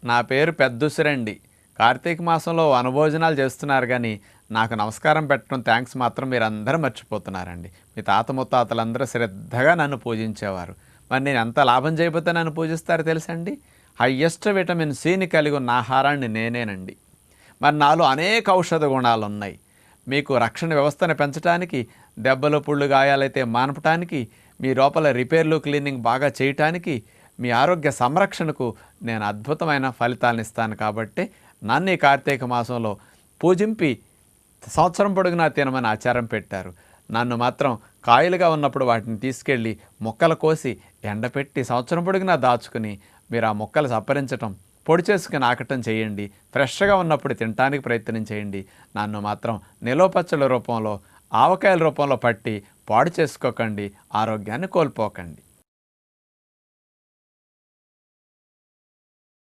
నా పేరు పెద్దుసిరండి. కార్తీక మాసంలో వనభోజనాలు చేస్తున్నారు గానీ, నాకు నమస్కారం పెట్టడం థాంక్స్ మాత్రం మీరందరూ మర్చిపోతున్నారండి. మీ తాత ముత్తాతలందరూ శ్రద్ధగా నన్ను పూజించేవారు. మరి నేను ఎంత లాభం చేయకపోతే నన్ను పూజిస్తారో తెలుసండి? హయ్యెస్ట్ విటమిన్ సిని కలిగి ఉన్న ఆహారాన్ని నేనేనండి. మరి నాలో అనేక ఔషధ గుణాలున్నాయి. మీకు రక్షణ వ్యవస్థను పెంచడానికి, దెబ్బలు పుళ్ళు గాయాలైతే మాన్పటానికి, మీ లోపల రిపేర్లు క్లీనింగ్ బాగా చేయటానికి, మీ ఆరోగ్య సంరక్షణకు నేను అద్భుతమైన ఫలితాలను ఇస్తాను. కాబట్టి నన్ను ఈ కార్తీక మాసంలో పూజింపి సంవత్సరం పొడుగునా తినమని ఆచారం పెట్టారు. నన్ను మాత్రం కాయలుగా ఉన్నప్పుడు వాటిని తీసుకెళ్ళి మొక్కలు కోసి ఎండపెట్టి సంవత్సరం పొడుగునా దాచుకుని మీరు ఆ మొక్కలు సప్పరించటం, పొడి చేసుకుని ఆకటం చేయండి. ఫ్రెష్గా ఉన్నప్పుడు తినటానికి ప్రయత్నం చేయండి. నన్ను మాత్రం నిలవ పచ్చళ్ళ రూపంలో, ఆవకాయల రూపంలో పట్టి పాడు చేసుకోకండి. ఆరోగ్యాన్ని కోల్పోకండి.